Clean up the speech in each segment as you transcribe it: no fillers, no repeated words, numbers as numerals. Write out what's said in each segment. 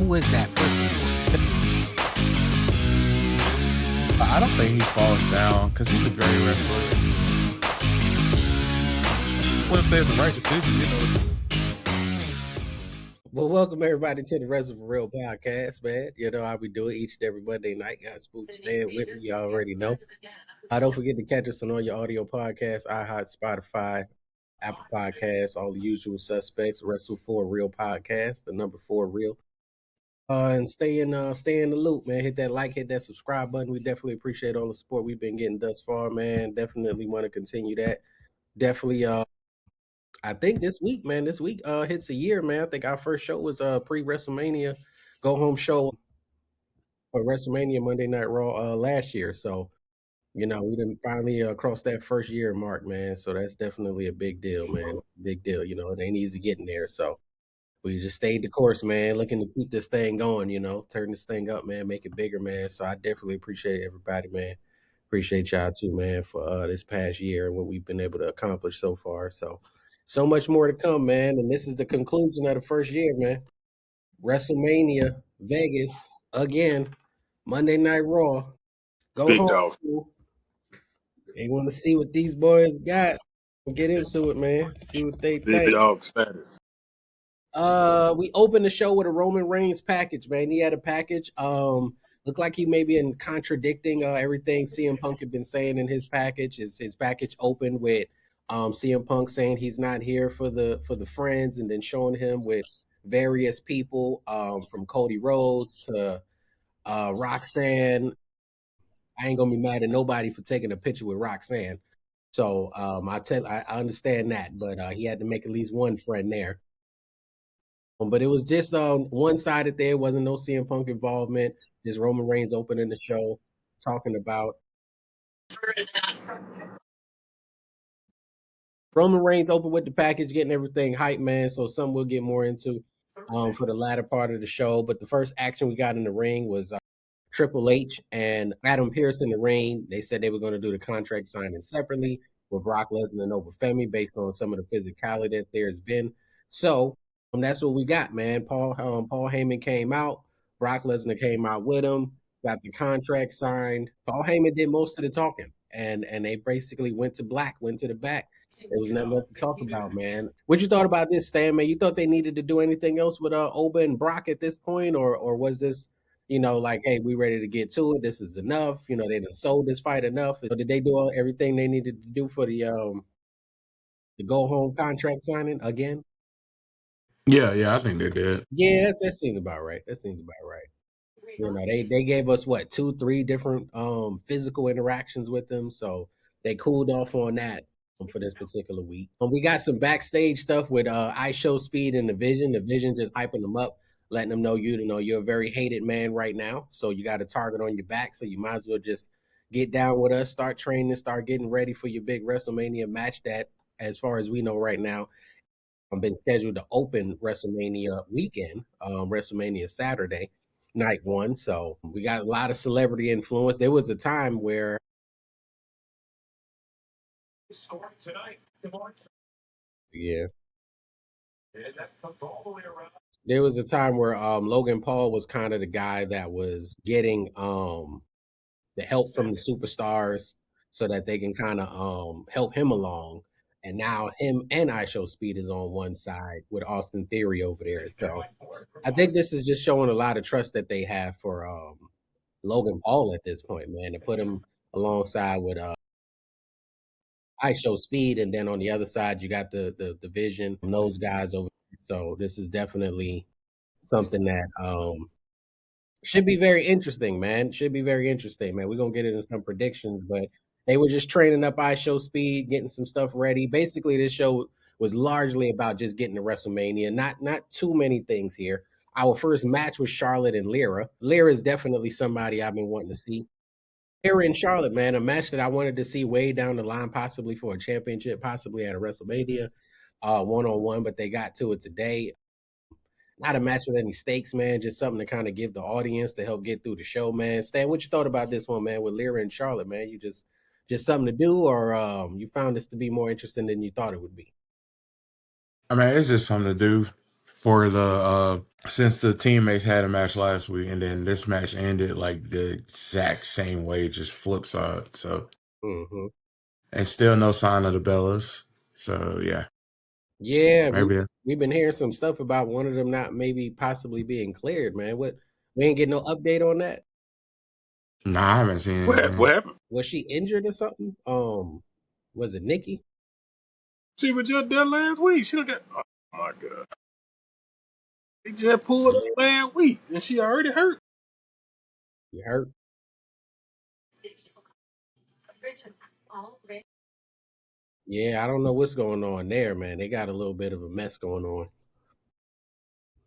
who is that person? I don't think he falls down because he's a great wrestler. I wouldn't say it's the right decision, Well, welcome everybody to the Wrestle for Real podcast, man. You know how we do it each and every Monday night. Got Spook staying with me. You already know. Don't forget to catch us on all your audio podcasts, iHeart, Spotify, Apple Podcasts, all the usual suspects. Wrestle for Real podcast, the number 4 real. And stay in the loop, man. Hit that like, hit that subscribe button. We definitely appreciate all the support we've been getting thus far, man. Definitely want to continue that. Definitely, I think this week hits a year, man. I think our first show was pre-WrestleMania go home show for WrestleMania Monday Night Raw last year. So, you know, we didn't finally cross that first year mark, man. So that's definitely a big deal, man. Big deal. You know, it ain't easy getting there. So we just stayed the course, man, looking to keep this thing going, you know, turn this thing up, man, make it bigger, man. So I definitely appreciate everybody, man. Appreciate y'all too, man, for this past year and what we've been able to accomplish so far. So much more to come, man. And this is the conclusion of the first year, man. WrestleMania, Vegas, again, Monday Night Raw. Go Big home. dog. They want to see what these boys got. Get into it, man. See what they Big think. dog status. We opened the show with a Roman Reigns package, man. He had a package. Looked like he may be contradicting everything CM Punk had been saying in his package. His package opened with CM Punk saying he's not here for the friends, and then showing him with various people from Cody Rhodes to Roxanne. I ain't gonna be mad at nobody for taking a picture with Roxanne. So I understand that, but he had to make at least one friend there. But it was just one-sided there. Wasn't no CM Punk involvement. Just Roman Reigns opening the show, talking about Roman Reigns open with the package, getting everything hype, man. So something we'll get more into for the latter part of the show. But the first action we got in the ring was Triple H and Adam Pearce in the ring. They said they were going to do the contract signing separately with Brock Lesnar and Oba Femi based on some of the physicality that there's been. So that's what we got, man. Paul Heyman came out. Brock Lesnar came out with him. Got the contract signed. Paul Heyman did most of the talking, and they basically went to the back. There was nothing left to talk about, man. What you thought about this, Stan, man? You thought they needed to do anything else with Oba and Brock at this point, or was this, you know, like, hey, we ready to get to it? This is enough. You know, they done sold this fight enough. Or did they do everything they needed to do for the go home contract signing again? Yeah, I think they did. Yeah, that seems about right. You know, they gave us 2-3 different physical interactions with them, so they cooled off on that for this particular week. We got some backstage stuff with iShowSpeed and the Vision. The Vision just hyping them up, letting them know you're a very hated man right now, so you got a target on your back, so you might as well just get down with us, start training, start getting ready for your big WrestleMania match that, as far as we know right now, been scheduled to open WrestleMania weekend, WrestleMania Saturday, night 1. So we got a lot of celebrity influence. There was a time where there was a time where Logan Paul was kind of the guy that was getting the help from the superstars so that they can kind of help him along. And now him and iShowSpeed is on one side with Austin Theory over there. So I think this is just showing a lot of trust that they have for Logan Paul at this point, man, to put him alongside with iShowSpeed. And then on the other side, you got the Vision from those guys over there. So this is definitely something that should be very interesting, man. We're going to get into some predictions, but they were just training up iShowSpeed, getting some stuff ready. Basically, this show was largely about just getting to WrestleMania. Not too many things here. Our first match was Charlotte and Lyra. Lyra is definitely somebody I've been wanting to see. Lyra and Charlotte, man, a match that I wanted to see way down the line, possibly for a championship, possibly at a WrestleMania, one-on-one, but they got to it today. Not a match with any stakes, man. Just something to kind of give the audience to help get through the show, man. Stan, what you thought about this one, man, with Lyra and Charlotte, man? You just something to do, or you found this to be more interesting than you thought it would be? I mean, it's just something to do for the since the teammates had a match last week and then this match ended like the exact same way, just flip side. So Mm-hmm. and still no sign of the Bellas. So yeah, Yeah, maybe. we've been hearing some stuff about one of them not maybe possibly being cleared, man. What we ain't getting no update on that. Nah, I haven't seen What anything. happened? Was she injured or something? Was it Nikki? She was just there last week. She done got. Oh my god. They just pulled up Yeah, last week, and she already hurt. you hurt? Yeah, I don't know what's going on there, man. They got a little bit of a mess going on.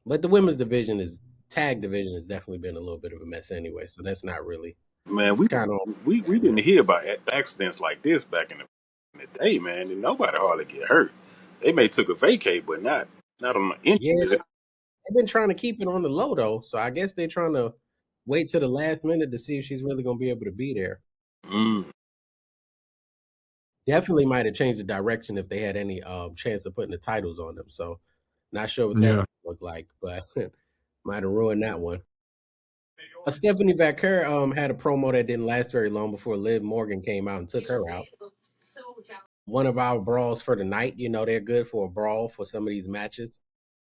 But the women's division is tag division has definitely been a little bit of a mess anyway. So that's not really. Man, It's kind of we didn't hear about accidents like this back in the day, man. And nobody hardly get hurt. They may took a vacate, but not on the yeah. injury list. They've been trying to keep it on the low though, so I guess they're trying to wait till the last minute to see if she's really going to be able to be there. Mm. Definitely might have changed the direction if they had any chance of putting the titles on them. So not sure what that Yeah. looked like, but might have ruined that one. Stephanie Vaquer had a promo that didn't last very long before Liv Morgan came out and took her out. One of our brawls for the night. You know, they're good for a brawl for some of these matches.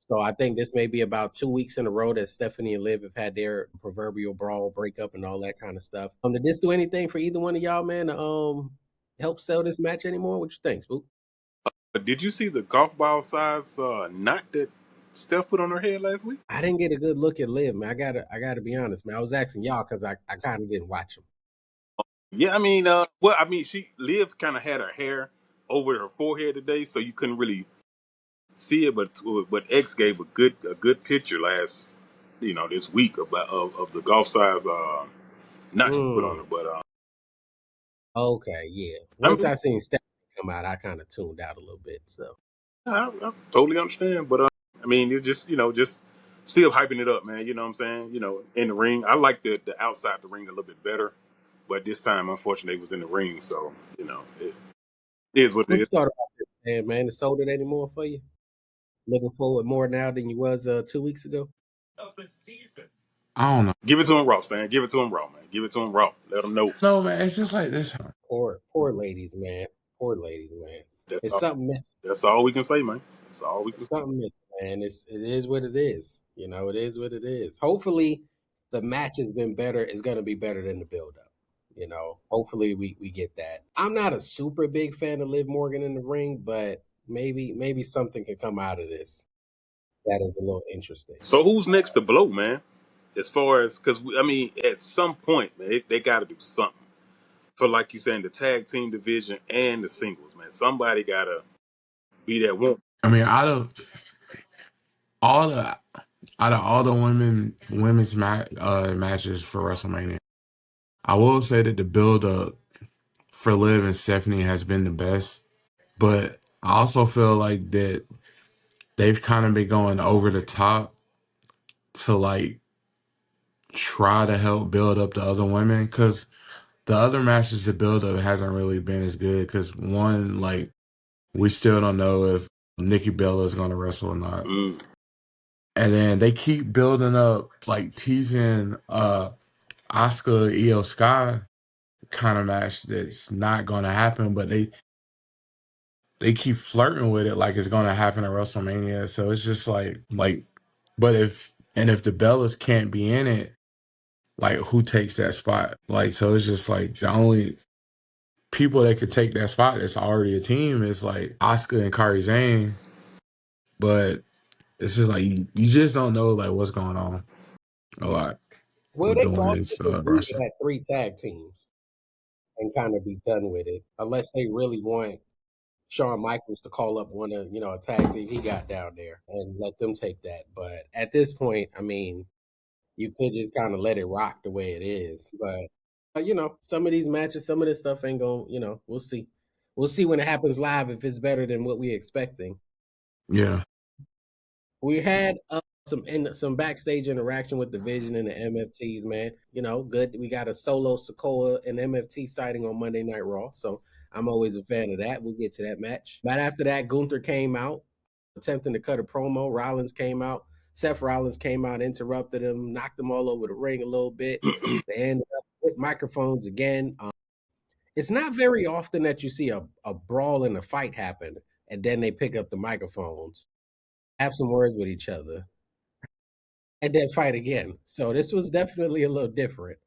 So I think this may be about 2 weeks in a row that Stephanie and Liv have had their proverbial brawl breakup and all that kind of stuff. Did this do anything for either one of y'all, man, to help sell this match anymore? What you think, Spook? But did you see the golf ball size knot that Steph put on her head last week? I didn't get a good look at Liv, man. I gotta be honest, man. I was asking y'all because I kind of didn't watch him. Yeah, I mean, she Liv kind of had her hair over her forehead today, so you couldn't really see it. But X gave a good picture this week about of the golf size knot she put on her. Mm, But okay, yeah. I Once mean, I seen Stephanie come out, I kind of tuned out a little bit. So I totally understand. But I mean, it's just just still hyping it up, man. You know what I'm saying? In the ring, I like the outside the ring a little bit better. But this time, unfortunately, it was in the ring, so it is what it what is. you thought about this, man? It sold it anymore for you? Looking forward more now than you was 2 weeks ago? I don't know. Give it to him raw, Stan. Give it to him raw, man. Give it to him raw. Let him know. No, man, it's just like this. Poor ladies, man. Poor ladies, man. That's It's all, something missing. that's all we can say, man. That's all we can It's say. something missing, man. It is what it is. You know, it is what it is. Hopefully, the match has been better. It's going to be better than the build up. You know, hopefully we get that. I'm not a super big fan of Liv Morgan in the ring, but maybe something can come out of this that is a little interesting. So who's next to blow, man? As far as because I mean, at some point, man, they got to do something for like you saying the tag team division and the singles, man. Somebody got to be that one. I mean, all the out of all the women's matches for WrestleMania, I will say that the build up for Liv and Stephanie has been the best. But I also feel like that they've kind of been going over the top to like try to help build up the other women because the other matches to build up hasn't really been as good because one, like, we still don't know if Nikki Bella is going to wrestle or not. Mm. And then they keep building up, like teasing Asuka Io Sky kind of match that's not going to happen, but they keep flirting with it like it's going to happen at WrestleMania. So it's just like, but if the Bellas can't be in it, like who takes that spot? Like, so it's just like the only people that could take that spot that's already a team is like Asuka and Kyrie Zane. But it's just like you just don't know like what's going on a lot Well, with they the could also women's just leave roster. it at 3 tag teams and kind of be done with it, unless they really want Shawn Michaels to call up one of a tag team he got down there and let them take that. But at this point, I mean, you could just kind of let it rock the way it is. But some of these matches, some of this stuff ain't going. We'll see. We'll see when it happens live if it's better than what we're expecting. Yeah. We had some backstage interaction with the Vision and the MFTs, man. Good. We got a solo Sokoa and MFT sighting on Monday Night Raw, so I'm always a fan of that. We'll get to that match. But after that, Gunther came out. attempting to cut a promo. Rollins came out. Seth Rollins came out, interrupted him, knocked them all over the ring a little bit. They ended up with microphones again. It's not very often that you see a brawl and a fight happen, and then they pick up the microphones, have some words with each other, and then fight again. So this was definitely a little different.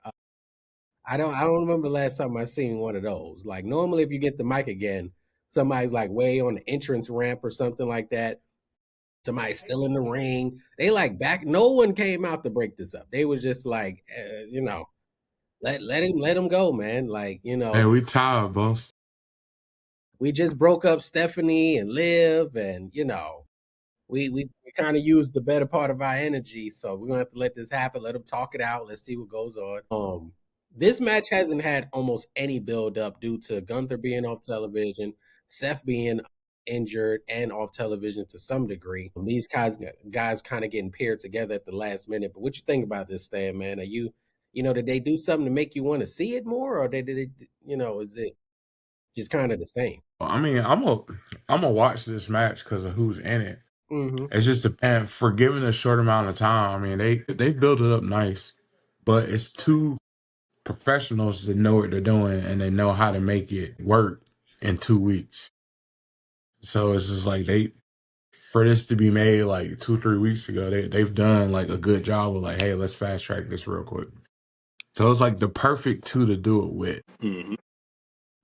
I don't remember the last time I seen one of those. Like normally, if you get the mic again, somebody's like way on the entrance ramp or something like that. Somebody's still in the ring. They like back. No one came out to break this up. They were just like, let him go, man. Like Hey, we tired, boss. we just broke up Stephanie and Liv, and we kind of used the better part of our energy, so we're gonna have to let this happen. Let them talk it out. Let's see what goes on. This match hasn't had almost any build up due to Gunther being off television, Seth being injured and off television to some degree. These guys kind of getting paired together at the last minute. But what you think about this, Stan, man? Are did they do something to make you want to see it more, or did it, is it just kind of the same? I mean, I'm gonna watch this match because of who's in it. Mm-hmm. It's just and for given a short amount of time, I mean they built it up nice, but it's two professionals that know what they're doing and they know how to make it work in 2 weeks. So it's just like for this to be made like 2-3 weeks ago, they've done like a good job of like, hey, let's fast track this real quick. So it's like the perfect two to do it with Mm-hmm.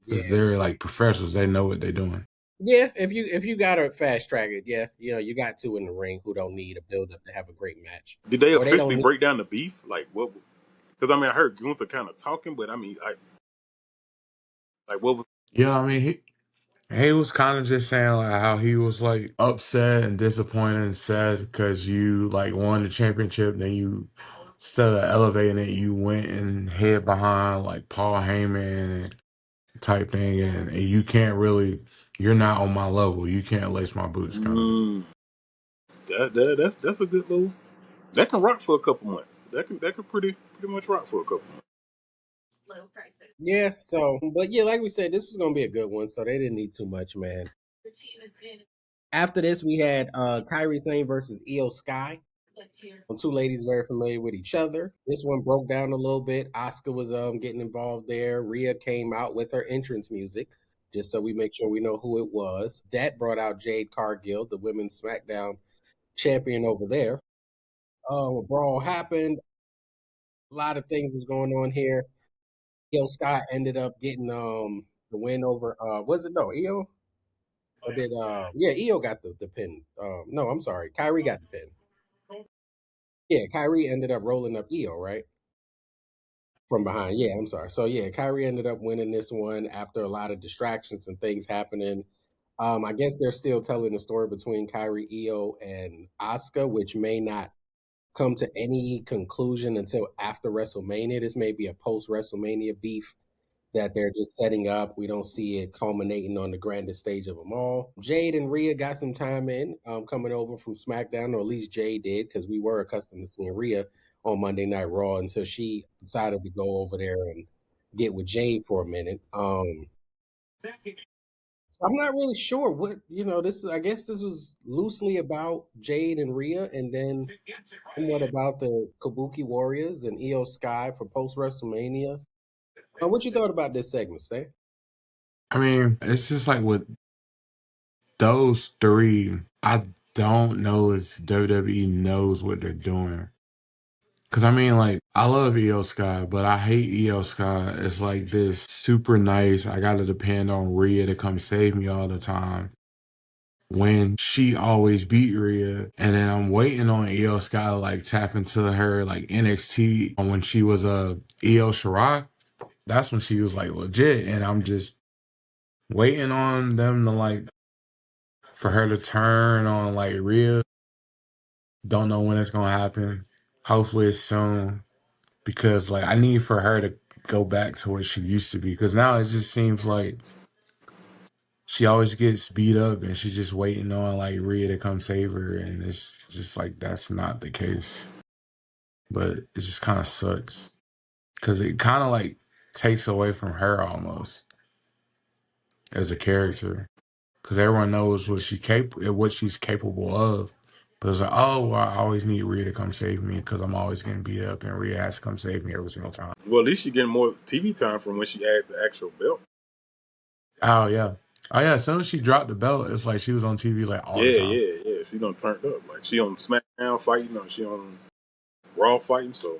because Yeah. they're like professionals. They know what they're doing. Yeah, if you gotta fast track it, yeah, you got two in the ring who don't need a build up to have a great match, Did they or they don't officially need. break down the beef? Like what? Because I mean, I heard Gunther kind of talking, but I mean, like what was? Yeah, I mean he was kind of just saying like how he was like upset and disappointed and sad because you like won the championship, then you instead of elevating it, you went and hid behind like Paul Heyman and type thing, and you can't really, you're not on my level. You can't lace my boots, kind of thing. That's a good little. That can rock for a couple months. That can pretty much rock for a couple months. Yeah, so but yeah, like we said, this was gonna be a good one, so they didn't need too much, man. After this, we had Kyrie Sane versus Io Sky. Two ladies very familiar with each other. This one broke down a little bit. Oscar was getting involved there. Rhea came out with her entrance music, just so we make sure we know who it was. That brought out Jade Cargill, the women's SmackDown champion over there. A brawl happened. A lot of things was going on here. Io Scott ended up getting the win over was it no Io? Or did yeah, Io got the pin. No, I'm sorry. Kyrie got the pin. Yeah, Kyrie ended up rolling up Io, right? From behind. Yeah, I'm sorry. So yeah, Kyrie ended up winning this one after a lot of distractions and things happening. I guess they're still telling the story between Kyrie, Io, and Asuka, which may not come to any conclusion until after WrestleMania. This may be a post WrestleMania beef that they're just setting up. We don't see it culminating on the grandest stage of them all. Jade and Rhea got some time in coming over from SmackDown, or at least Jade did, because we were accustomed to seeing Rhea on Monday Night Raw until she decided to go over there and get with Jade for a minute. I'm not really sure what this. I guess this was loosely about Jade and Rhea, and then somewhat about the Kabuki Warriors and Io Sky for post WrestleMania. What you thought about this segment, Stan? I mean, it's just like with those three, I don't know if WWE knows what they're doing. Cause I mean, like, I love Io Sky, but I hate Io Sky. It's like this super nice. I gotta depend on Rhea to come save me all the time. When she always beat Rhea, and then I'm waiting on Io Sky to like tap into her like NXT when she was a Io Shirai. That's when she was like legit, and I'm just waiting on them to like for her to turn on like Rhea. Don't know when it's gonna happen. Hopefully it's soon because like I need for her to go back to what she used to be. Because now it just seems like she always gets beat up and she's just waiting on like Rhea to come save her, and it's just like that's not the case. But it just kind of sucks because it kind of like takes away from her almost as a character. because everyone knows what she's capable of. But it's like, oh, well, I always need Rhea to come save me because I'm always getting beat up, and Rhea has to come save me every single time. Well, at least she getting more TV time from when she had the actual belt. Oh yeah, oh yeah. As soon as she dropped the belt, it's like she was on TV like all the Yeah, time. yeah, yeah. She done turned up. Like she on SmackDown fighting, or she on Raw fighting. So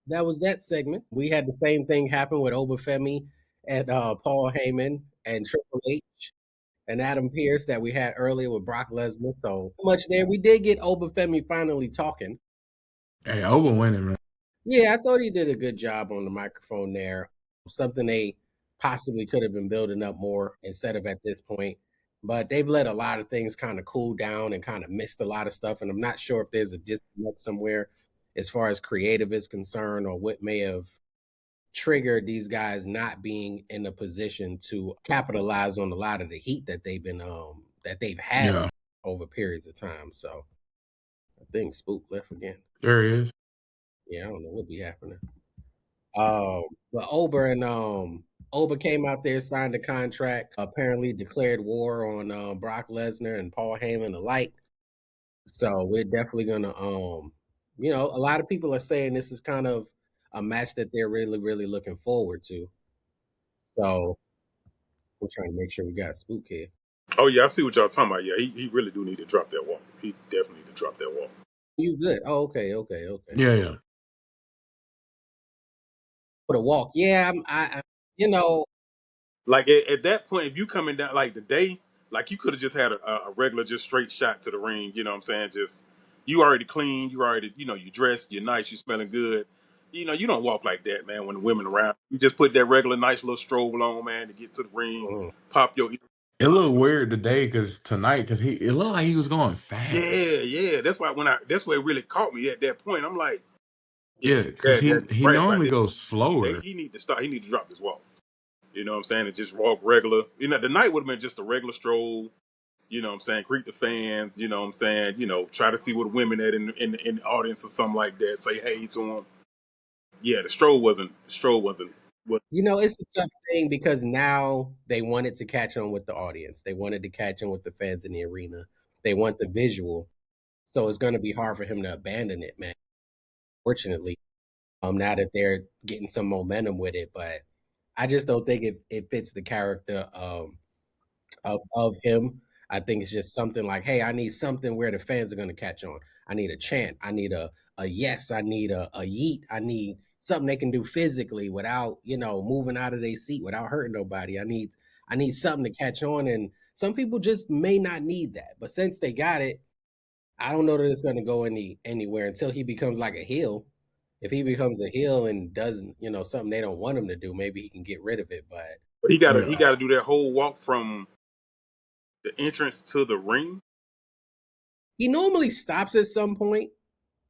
That was that segment. We had the same thing happen with Oba Femi and Paul Heyman and Triple H and Adam Pearce that we had earlier with Brock Lesnar. So much there. We did get Oba Femi finally talking. Hey, Oba winning, man. Yeah, I thought he did a good job on the microphone there. Something they possibly could have been building up more instead of at this point. But they've let a lot of things kind of cool down and kind of missed a lot of stuff. And I'm not sure if there's a disconnect somewhere as far as creative is concerned or what may have triggered these guys not being in a position to capitalize on a lot of the heat that they've had Yeah, over periods of time. So I think Spook left again. there he is. Yeah, I don't know what be happening. But Oba came out there, signed a contract, apparently declared war on Brock Lesnar and Paul Heyman alike. So we're definitely gonna a lot of people are saying this is kind of a match that they're really, really looking forward to. So we're trying to make sure we got Spook here. oh yeah, I see what y'all talking about. Yeah, he really do need to drop that walk. He definitely need to drop that walk. You good? Oh, okay. Yeah, yeah, For the walk, yeah. You know, Like at that point, if you coming down like the day, like you could have just had a regular, just straight shot to the ring. You know what I'm saying? Just you already clean, you already you dressed, you're nice, you smelling good. You don't walk like that, man. When the women around, you just put that regular, nice little stroll on, man, to get to the ring, mhm. pop your. it looked weird today because it looked like he was going Yeah, fast. yeah. That's why that's what really caught me at that point. I'm like, yeah, Yeah, because he that he right about normally this. goes slower. He need to start. He need to drop this walk. You know what I'm saying? And just walk regular. The night would have been just a regular stroll. You know what I'm saying? Greet the fans. You know what I'm saying? Try to see what women at in the audience or something like that. Say hey to them. Yeah, the stroll wasn't. What? It's a tough thing because now they wanted to catch on with the audience. They wanted to catch on with the fans in the arena. They want the visual. So it's going to be hard for him to abandon it, man. Fortunately, now that they're getting some momentum with it, but I just don't think it fits the character of him. I think it's just something like, hey, I need something where the fans are going to catch on. I need a chant. I need a yes. I need a yeet. I need something they can do physically without moving out of their seat without hurting nobody. I need something to catch on, and some people just may not need that. But since they got it, I don't know that it's going to go anywhere until he becomes like a heel. If he becomes a heel and doesn't, something they don't want him to do, maybe he can get rid of it. But But he Yeah. gotta do that whole walk from the entrance to the ring. he normally stops at some point.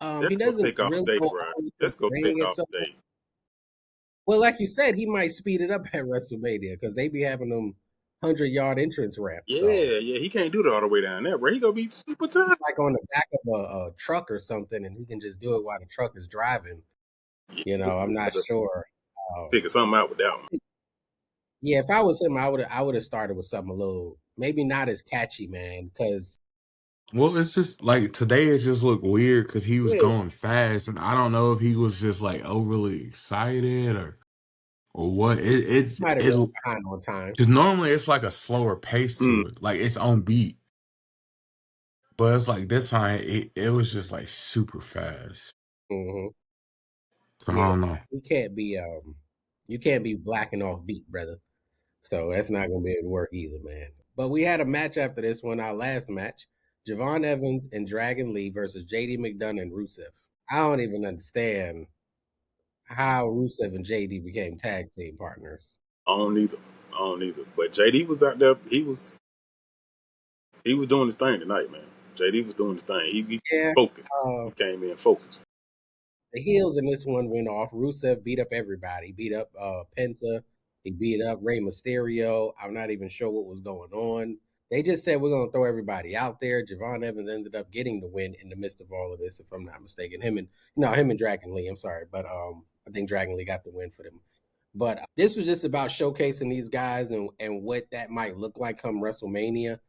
He That's gonna doesn't take all really day, go bro. all the way to That's the gonna take ring at all some point. day. Well, like you said, he might speed it up at WrestleMania because they be having them 100-yard entrance ramps. So Yeah, yeah. He can't do that all the way down there, bro. He gonna be super he's tired. like on the back of a truck or something, and he can just do it while the truck is driving. Yeah, I'm he not gotta sure. figure something out with that one. Yeah, if I was him, I would have started with something a little maybe not as catchy, man. Because Well, it's just like today it just looked weird because he was Yeah. going fast, and I don't know if he was just like overly excited or what. might have ran It behind on time. because normally it's like a slower pace Mm. to it, like it's on beat. But it's like this time it was just like super fast. Hmm. So I Yeah, don't know. you can't be blacking off beat, brother. So that's not gonna be able to work either, man. But we had a match after this one, our last match. Javon Evans and Dragon Lee versus JD McDonough and Rusev. I don't even understand how Rusev and JD became tag team partners. I don't either. I don't either. But JD was out there. He was doing his thing tonight, man. JD was doing his thing. He Yeah. focused. Uh, He came in focused. the heels in this one went off. Rusev beat up everybody. Beat up Penta. He beat up Rey Mysterio. I'm not even sure what was going on. They just said we're gonna throw everybody out there. Javon Evans ended up getting the win in the midst of all of this, if I'm not mistaken. Him and Dragon Lee. I'm sorry, but I think Dragon Lee got the win for them. But this was just about showcasing these guys and what that might look like come WrestleMania.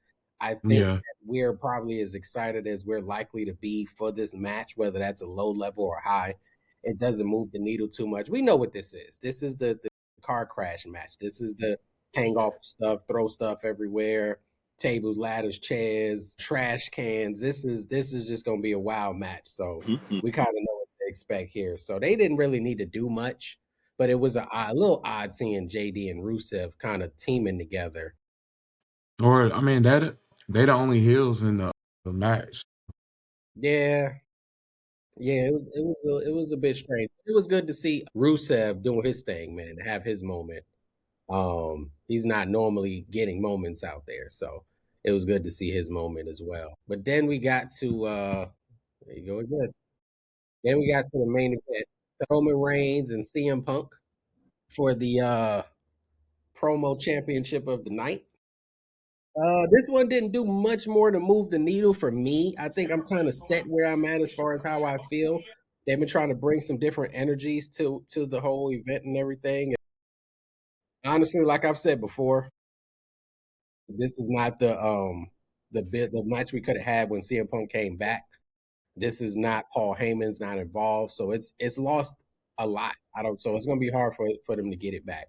I think Yeah. that we're probably as excited as we're likely to be for this match, whether that's a low level or high. It doesn't move the needle too much. We know what this is. This is the car crash match. This is the hang off stuff, throw stuff everywhere, tables, ladders, chairs, trash cans. This is just gonna be a wild match. So Mm-hmm. we kind of know what to expect here. So they didn't really need to do much, but it was a little odd seeing JD and Rusev kind of teaming together. Or I mean that they the only heels in the match. Yeah, yeah, it was a bit strange. It was good to see Rusev doing his thing, man, to have his moment. He's not normally getting moments out there, so it was good to see his moment as well. But then we got to there you go again. Then we got to the main event, Roman Reigns and CM Punk for the promo championship of the night. This one didn't do much more to move the needle for me. I think I'm kind of set where I'm at as far as how I feel. They've been trying to bring some different energies to the whole event and everything. Honestly, like I've said before, this is not the match we could have had when CM Punk came back. This is not Paul Heyman's not involved, so it's lost a lot. I don't so it's gonna be hard for them to get it back.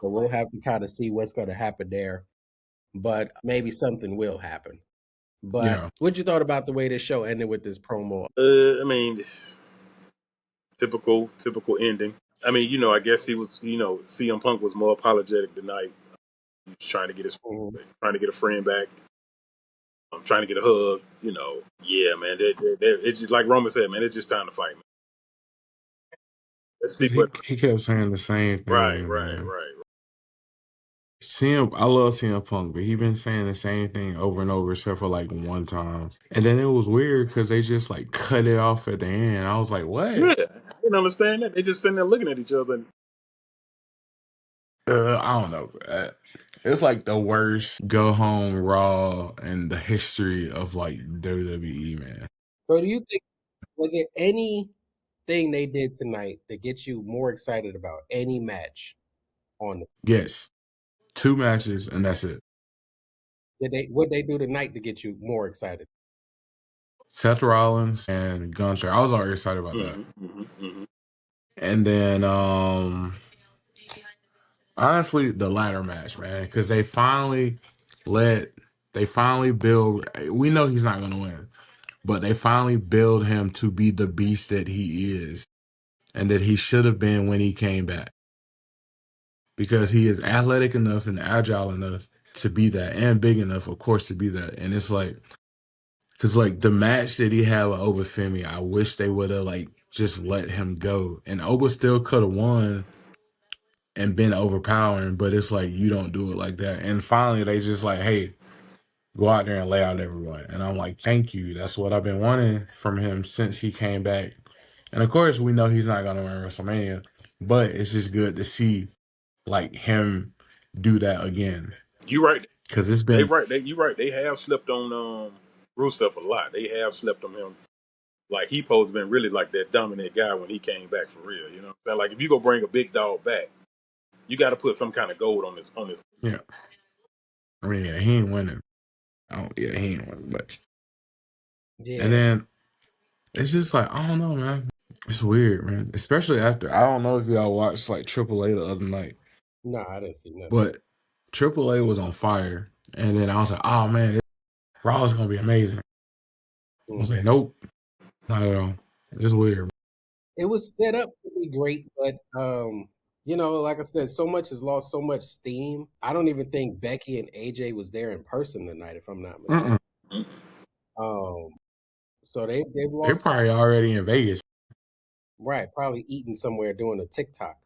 So we'll have to kind of see what's gonna happen there. But maybe something will happen. But Yeah. what you thought about the way this show ended with this promo? I mean, typical ending. I mean, I guess he was, CM Punk was more apologetic tonight. He was trying to get Mhm. trying to get a friend back. I'm trying to get a hug. Yeah, man. It's just like Roman said, man. It's just time to fight, man. Let's see Cause he what. he kept saying the same Right, thing, right, man. right. I love CM Punk, but he been saying the same thing over and over, except for like one time. And then it was weird because they just like cut it off at the end. I was like, Yeah, what? I didn't understand that. They just sitting there looking at each other. And, I don't know. It's like the worst go home Raw in the history of like WWE, man. So do you think was there anything they did tonight that gets you more excited about any match on the Yes, 2 matches and that's it. did they what they do tonight to get you more excited? Seth Rollins and Gunther. I was already excited about that. mm-hmm. And then honestly, the ladder match, man, because let they finally build. We know he's not going to win, but they finally build him to be the beast that he is, and that he should have been when he came back, because he is athletic enough and agile enough to be that, and big enough, of course, to be that. And it's like, because like the match that he had with Oba Femi, I wish they would have like just let him go, and Oba still could have won and been overpowering, but it's like you don't do it like that. And finally, they just like, hey, go out there and lay out everyone. And I'm like, thank you. That's what I've been wanting from him since he came back. And of course, we know he's not going to win WrestleMania, but it's just good to see like him do that again, You right. because it's They been right. You right. They have slept on Rusev a lot. They have slept on him. Like he supposed to been really like that dominant guy when he came back for real. You know what I'm saying? Like if you go bring a big dog back, you got to put some kind of gold on this. yeah. I mean, yeah, he ain't winning. Oh yeah, he ain't winning. But and Yeah. then it's just like I don't know, man. It's weird, man. Especially after I don't know if y'all watched like Triple A the other night, No, I didn't see nothing. but Triple A was on fire, and then I was like, oh man, Raw is gonna be amazing. I was Mhm. like, nope, not at all. It's weird. It was set up to be great, but like I said, so much has lost so much steam. I don't even think Becky and AJ was there in person tonight, if I'm not mistaken. Mm-mm. Um, so they've They're lost probably already in Vegas. right, probably eating somewhere doing a TikTok,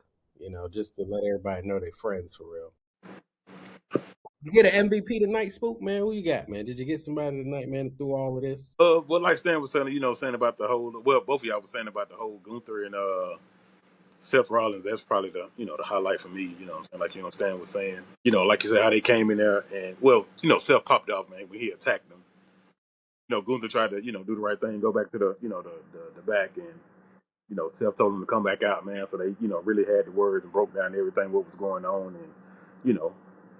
just to let everybody know they're friends for real. You get an MVP tonight, Spook, man. Who you got, man? Did you get somebody tonight, man, through all of this? Well, like Stan was saying, saying about the whole. Well, both of y'all was saying about the whole Gunther and Seth Rollins. That's probably the highlight for me. What I'm saying, like Stan was saying. Like you said, how they came in there and Seth popped off, man, when he attacked them. Gunther tried to do the right thing, go back to the back end. Seth told them to come back out, man. So they, really had the words and broke down everything what was going on, and you know,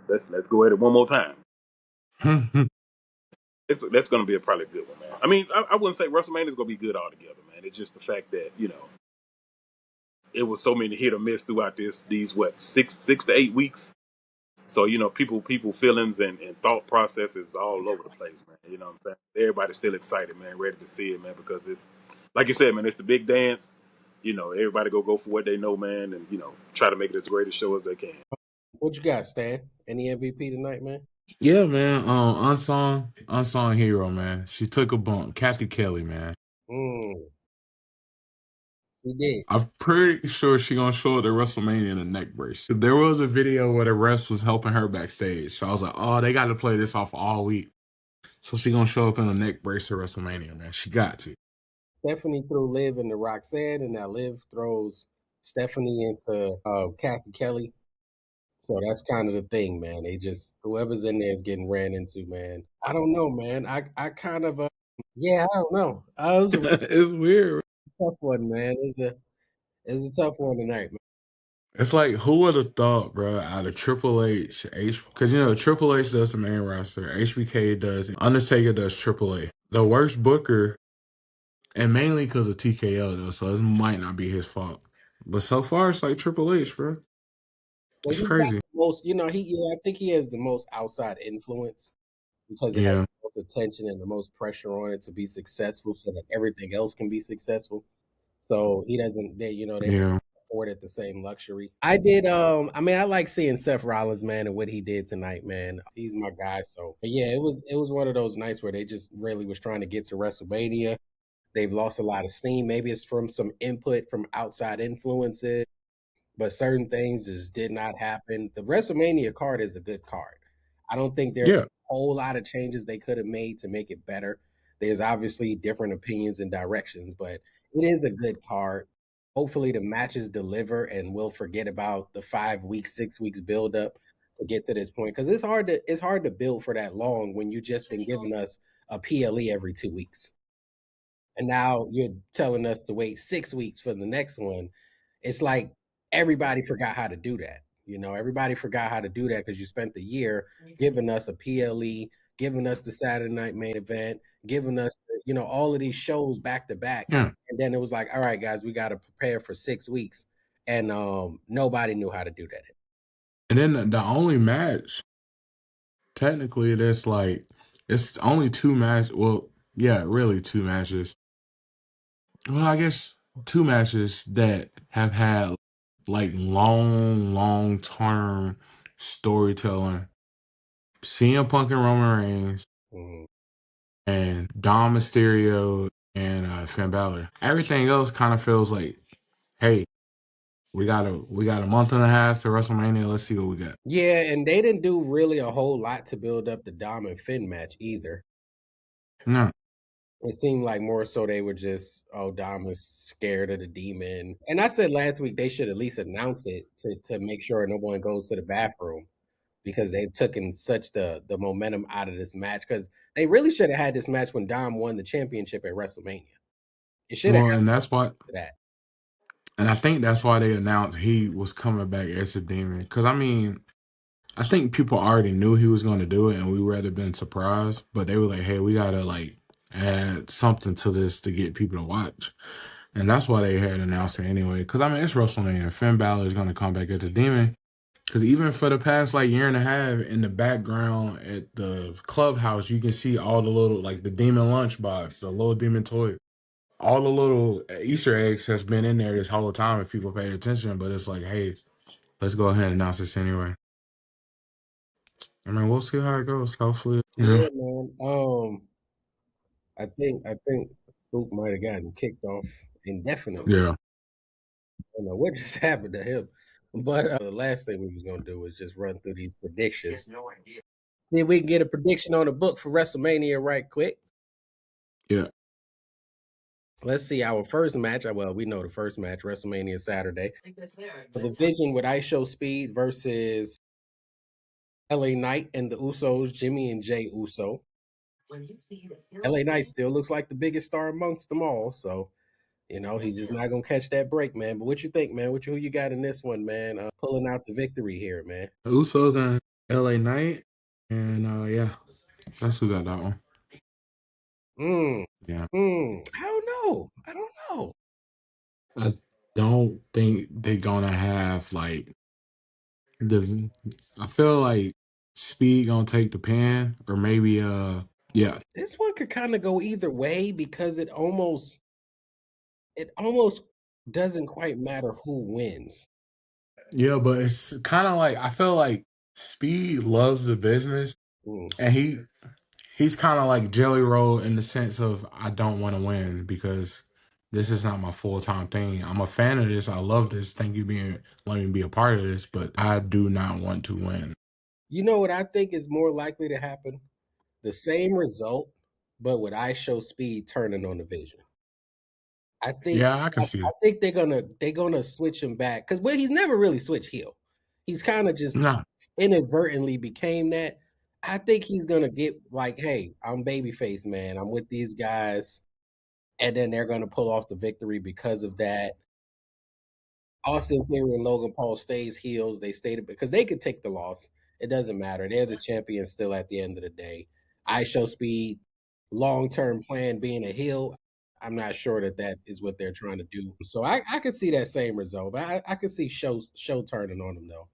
let's go at it one more time. That's going to be probably a good one, man. I mean, I wouldn't say WrestleMania is going to be good altogether, man. It's just the fact that it was so many hit or miss throughout these what 6 to 8 weeks. So people feelings and thought processes all over the place, man. You know what I'm saying? Everybody's still excited, man, ready to see it, man, because it's like you said, man. It's the big dance. Everybody go for what they know, man, and try to make it as great a show as they can. What you got, Stan? Any MVP tonight, man? Yeah, man. Unsung hero, man. She took a bump. Kathy Kelly, man. He did. I'm pretty sure she gonna show up at WrestleMania in a neck brace. There was a video where the refs was helping her backstage, so I was like, oh, they got to play this off all week. So she gonna show up in a neck brace at WrestleMania, man. She got to. Stephanie threw Liv into Roxanne, and now Liv throws Stephanie into Kathy Kelly. So that's kind of the thing, man. They just whoever's in there is getting ran into, man. I don't know, man. I kind of yeah, I don't know. It was a It's weird. tough one, man. It was a tough one tonight, man. It's like, who would have thought, bro, out of Triple H, because Triple H does the main roster, HBK does, Undertaker does Triple A. The worst booker, and mainly because of TKO though, so it might not be his fault. But so far, it's like Triple H, bro. Well, It's he got crazy. the most, I think he has the most outside influence because it has Yeah, the most attention and the most pressure on it to be successful, so that everything else can be successful. So he doesn't, they don't yeah. afford it the same luxury. I did. I mean, I like seeing Seth Rollins, man, and what he did tonight, man. He's my guy. So, but yeah, it was one of those nights where they just really was trying to get to WrestleMania. They've lost a lot of steam. Maybe it's from some input from outside influences, but certain things just did not happen. The WrestleMania card is a good card. I don't think there's a Yeah. whole lot of changes they could have made to make it better. There's obviously different opinions and directions, but it is a good card. Hopefully the matches deliver and we'll forget about the 5 weeks, 6 weeks build up to get to this point. Because it's hard to build for that long when you just been giving us a PLE every 2 weeks. And now you're telling us to wait 6 weeks for the next one. It's like everybody forgot how to do that. Everybody forgot how to do that because you spent the year giving us a PLE, giving us the Saturday night main event, giving us, all of these shows back to back. Yeah. And then it was like, all right, guys, we got to prepare for 6 weeks. And nobody knew how to do that. And then the only match, technically, that's like, it's only two matches. Well, yeah, really two matches. Well, I guess two matches that have had like long term storytelling. CM Punk and Roman Reigns Mhm. and Dom Mysterio and Finn Balor. Everything else kind of feels like, hey, we got a month and a half to WrestleMania. Let's see what we got. Yeah, and they didn't do really a whole lot to build up the Dom and Finn match either. No. It seemed like more so they were just, oh, Dom is scared of the demon. And I said last week they should at least announce it to make sure no one goes to the bathroom because they've taken such the momentum out of this match. Because they really should have had this match when Dom won the championship at WrestleMania. It should have Well, and happened that's why, to that. and I think that's why they announced he was coming back as a demon. Because I mean, I think people already knew he was going to do it, and we would have been surprised. But they were like, "Hey, we gotta like add something to this to get people to watch," and that's why they had announced it anyway. Because I mean, it's WrestleMania. Finn Balor is going to come back as a demon. Because even for the past like year and a half, in the background at the clubhouse, you can see all the little like the demon lunchbox, the little demon toy, all the little Easter eggs has been in there this whole time if people pay attention. But it's like, hey, let's go ahead and announce this anyway. I mean, we'll see how it goes. Hopefully, Yeah, man. I think Spook might have gotten kicked off indefinitely. yeah, I don't know what just happened to him. But the last thing we was gonna do was just run through these predictions. Then we can get a prediction on the book for WrestleMania right quick. yeah. Let's see our first match. Well, we know the first match, WrestleMania Saturday. The division with Show Speed versus LA Knight and the Usos, Jimmy and Jay Uso. LA Knight still looks like the biggest star amongst them all. So You know, he's just not gonna catch that break, man. But what you think, man? Who you got in this one, man? Pulling out the victory here, man. Usos and LA Knight. And yeah, that's who got that one. Yeah. I don't know. I don't know. I don't think they're gonna have like the I feel like Speed gonna take the pin, or maybe yeah. This one could kind of go either way because it almost doesn't quite matter who wins. Yeah, but it's kind of like I feel like Speed loves the business, Mm. and he's kind of like Jelly Roll in the sense of I don't want to win because this is not my full time thing. I'm a fan of this. I love this. Thank you being letting me be a part of this, but I do not want to win. You know what I think is more likely to happen? The same result, but with I Show Speed turning on the Vision. I think Yeah, I can I, see I it. think they're gonna switch him back because he's never really switched heel. He's kind of just No, inadvertently became that. I think he's gonna get like, hey, I'm babyface, man. I'm with these guys, and then they're gonna pull off the victory because of that. Austin Theory and Logan Paul stays heels. They stayed because they could take the loss. It doesn't matter. They're the champions still at the end of the day. I Show Speed, long term plan being a heel. I'm not sure that is what they're trying to do. So I could see that same result. But I could see show turning on them though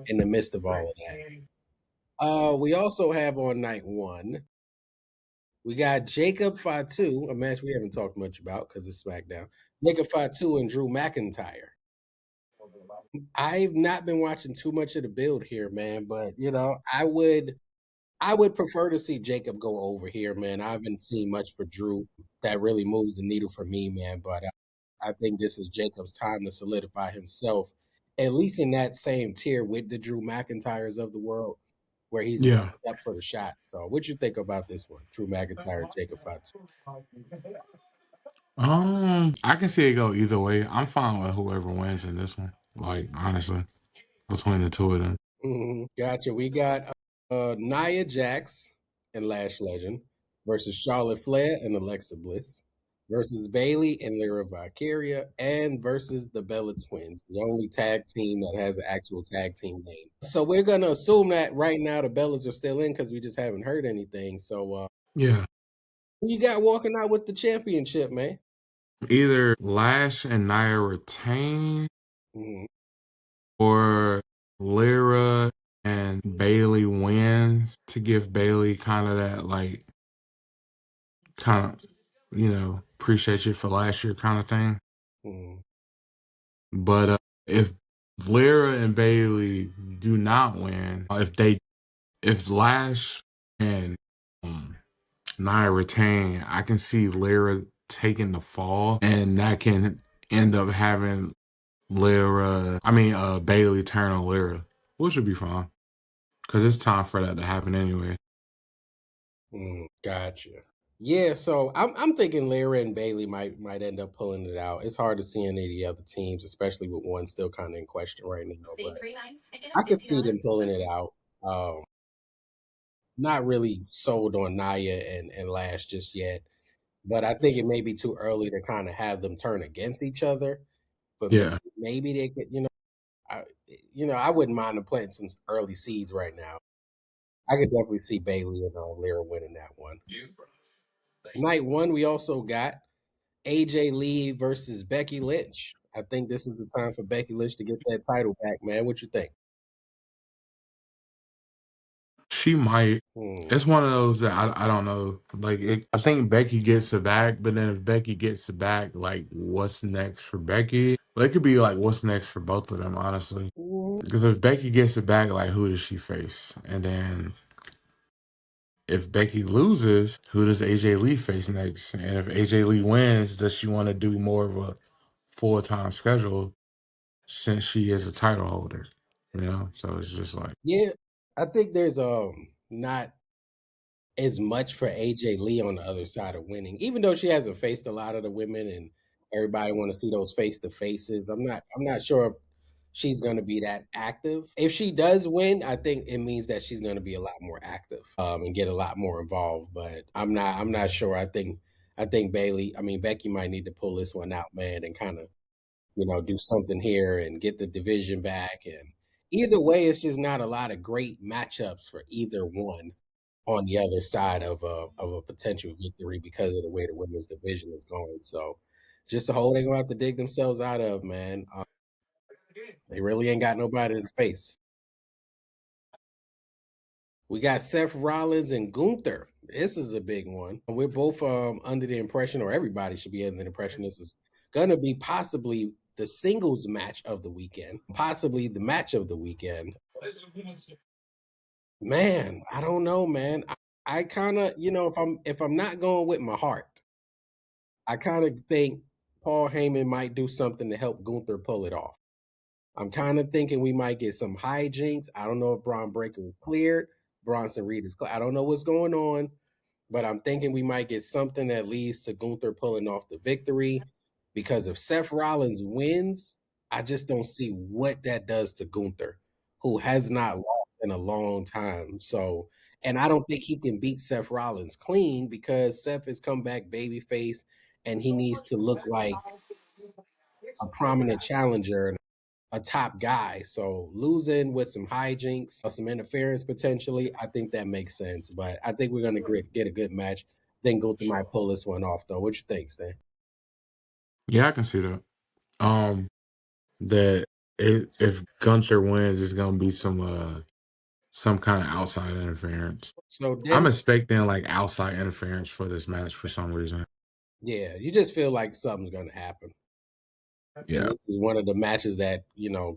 in the midst of all of that. We also have on night one, we got Jacob Fatu, a match we haven't talked much about because it's SmackDown. Jacob Fatu and Drew McIntyre. I've not been watching too much of the build here, man, but I would prefer to see Jacob go over here, man. I haven't seen much for Drew that really moves the needle for me, man. But I think this is Jacob's time to solidify himself, at least in that same tier with the Drew McIntyres of the world, where he's yeah. up for the shot. So, what you think about this one, Drew McIntyre, Jacob Fatu? I can see it go either way. I'm fine with whoever wins in this one. Like honestly, between the two of them. Gotcha. We got Nia Jax and Lash Legend versus Charlotte Flair and Alexa Bliss versus Bailey and Lyra Valkyria and versus the Bella Twins, the only tag team that has an actual tag team name. So we're gonna assume that right now the Bellas are still in because we just haven't heard anything. So Yeah. who you got walking out with the championship, man? Either Lash and Nia retain, Mhm. or Lyra and Bailey wins to give Bailey kind of that like kind of appreciate you for last year kind of thing. Mhm. But if Lyra and Bailey do not win, if Lash and Nia retain, I can see Lyra taking the fall, and that can end up having Bailey turn on Lyra, which would be fine because it's time for that to happen anyway. Gotcha. Yeah, so I'm thinking Lyra and Bailey might end up pulling it out. It's hard to see any of the other teams, especially with one still kind of in question right now. But I could see them pulling it out. Um, Not really sold on Naya and Lash just yet, but I think it may be too early to kind of have them turn against each other. But Yeah. maybe they could, I, I wouldn't mind them planting some early seeds right now. I could definitely see Bailey and Lyra winning that one. Night one, we also got AJ Lee versus Becky Lynch. I think this is the time for Becky Lynch to get that title back, man. What you think? She might. Hmm. It's one of those that I don't know. Like I think Becky gets it back, but then if Becky gets it back, like what's next for Becky? Well, it could be like what's next for both of them, honestly. Mhm. Because if Becky gets it back, like who does she face? And then if Becky loses, who does AJ Lee face next? And if AJ Lee wins, does she want to do more of a full-time schedule since she is a title holder? So it's just like, Yeah, I think there's not as much for AJ Lee on the other side of winning, even though she hasn't faced a lot of the women and everybody want to see those face to faces. I'm not sure if she's going to be that active. If she does win, I think it means that she's going to be a lot more active and get a lot more involved. But I'm not sure. I think Becky might need to pull this one out, man, and kind of, do something here and get the division back. And either way, it's just not a lot of great matchups for either one on the other side of a potential victory because of the way the women's division is going. So just a hole they're gonna have to dig themselves out of, man. They really ain't got nobody to face. We got Seth Rollins and Gunther. This is a big one. We're both under the impression, or everybody should be under the impression, this is gonna be possibly the singles match of the weekend, possibly the match of the weekend. Man, I don't know, man. I kind of, if I'm not going with my heart, I kind of think Paul Heyman might do something to help Gunther pull it off. I'm kind of thinking we might get some hijinks. I don't know if Braun Breaker was cleared. Bronson Reed is clear. I don't know what's going on, but I'm thinking we might get something that leads to Gunther pulling off the victory. Because if Seth Rollins wins, I just don't see what that does to Gunther, who has not lost in a long time. So, and I don't think he can beat Seth Rollins clean because Seth has come back babyface and he needs to look like a prominent challenger, a top guy. So losing with some hijinks, some interference potentially, I think that makes sense. But I think we're gonna get a good match. Then Gunther might pull this one off, though. What you think, Stan? Yeah, I can see that. That if Gunther wins, it's gonna be some kind of outside interference. So I'm then, expecting like outside interference for this match for some reason. yeah, you just feel like something's gonna happen, and Yeah. this is one of the matches that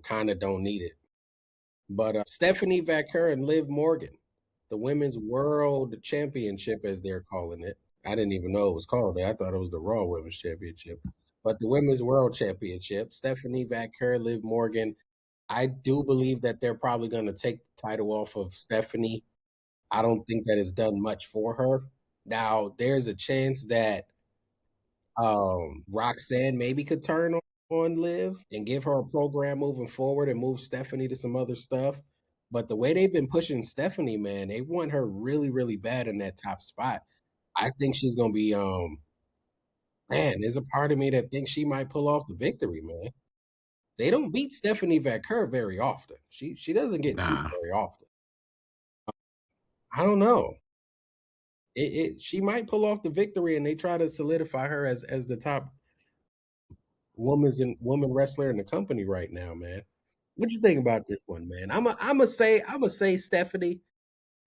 kind of don't need it. But Stephanie Vaquer and Liv Morgan, the Women's World Championship, as they're calling it. I didn't even know it was called that. I thought it was the Raw Women's Championship. But the Women's World Championship, Stephanie Vaquer, Liv Morgan. I do believe that they're probably going to take the title off of Stephanie. I don't think that it's done much for her. Now, there's a chance that Roxanne maybe could turn on Liv and give her a program moving forward and move Stephanie to some other stuff. But the way they've been pushing Stephanie, man, they want her really, really bad in that top spot. I think she's gonna be man, there's a part of me that thinks she might pull off the victory, man. They don't beat Stephanie Vaquer very often. She doesn't get beat Nah. very often. I don't know. She might pull off the victory and they try to solidify her as the top woman wrestler in the company right now, man. What you think about this one, man? I'm gonna say Stephanie.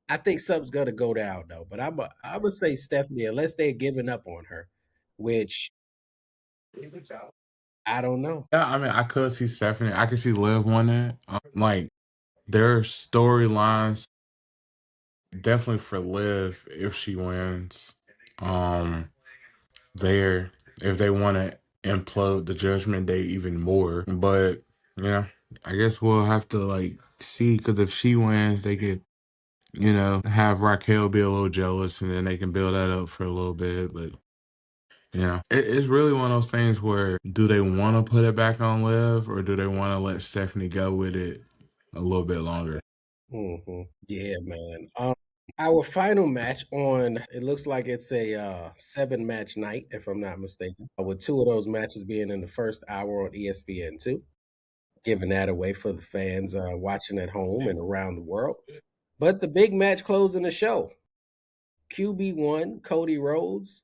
I think something's gonna go down though, but I'm gonna say Stephanie unless they're giving up on her, which I don't know. Yeah, I mean, I could see Stephanie. I could see Liv winning. Like their storylines definitely for Liv if she wins. Um, there if they want to implode the Judgment Day even more, but yeah, I guess we'll have to like see because if she wins, they could have Raquel be a little jealous, and then they can build that up for a little bit. But it's really one of those things where do they want to put it back on Liv or do they want to let Stephanie go with it a little bit longer? Yeah, man. Our final match on it looks like it's a 7-match night, if I'm not mistaken, with 2 of those matches being in the first hour on ESPN2, giving that away for the fans watching at home and around the world. But the big match closing the show, QB1 Cody Rhodes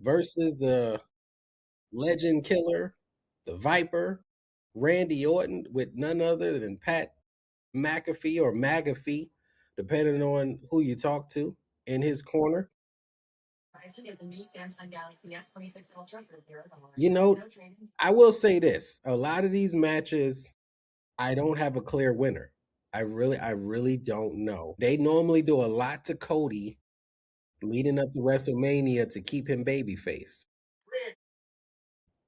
versus the Legend Killer, the Viper, Randy Orton, with none other than Pat McAfee or McAfee, depending on who you talk to, in his corner. You know, I will say this: a lot of these matches, I don't have a clear winner. I really don't know. They normally do a lot to Cody leading up to WrestleMania to keep him babyface.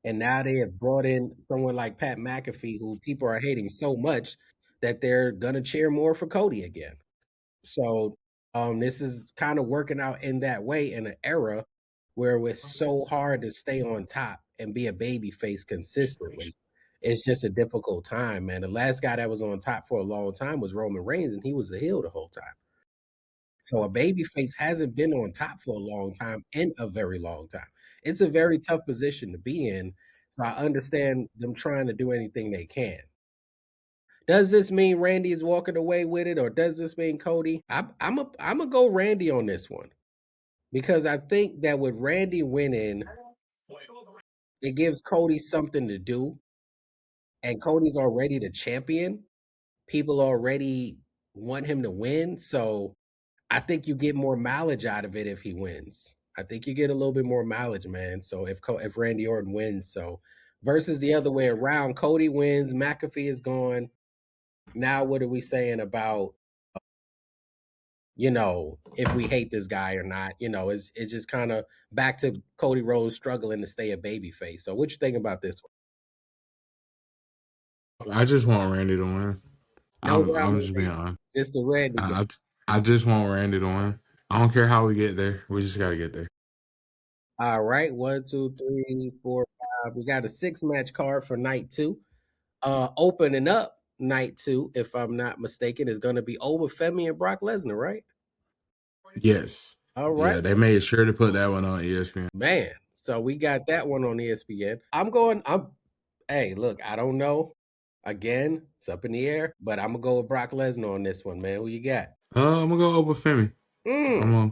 And now they have brought in someone like Pat McAfee, who people are hating so much that they're gonna cheer more for Cody again. So this is kind of working out in that way in an era where it's so hard to stay on top and be a baby face consistently. It's just a difficult time, man. The last guy that was on top for a long time was Roman Reigns, and he was a heel the whole time. So a baby face hasn't been on top for a long time, in a very long time. It's a very tough position to be in. So I understand them trying to do anything they can. Does this mean Randy is walking away with it, or does this mean Cody? I'm gonna go Randy on this one because I think that with Randy winning, it gives Cody something to do, and Cody's already the champion. People already want him to win, so I think you get more mileage out of it if he wins. I think you get a little bit more mileage, man. So if Randy Orton wins, so versus the other way around, Cody wins, McAfee is gone. Now what are we saying about if we hate this guy or not? It's just kind of back to Cody Rhodes struggling to stay a babyface. So what you think about this one? I just want Randy to win. No I'm just being rivalry. honest. It's the Randy guy. I just want Randy to win. I don't care how we get there. We just gotta get there. All right, 1, 2, 3, 4, 5. We got a 6 match card for night two. Opening up night two, if I'm not mistaken, is going to be Oba Femi and Brock Lesnar, right? Yes. All right, Yeah, they made sure to put that one on ESPN. man. So we got that one on ESPN. Hey, look, I don't know. Again, it's up in the air, but I'm gonna go with Brock Lesnar on this one, man. Who you got? I'm gonna go over Femi. Mm, I'm gonna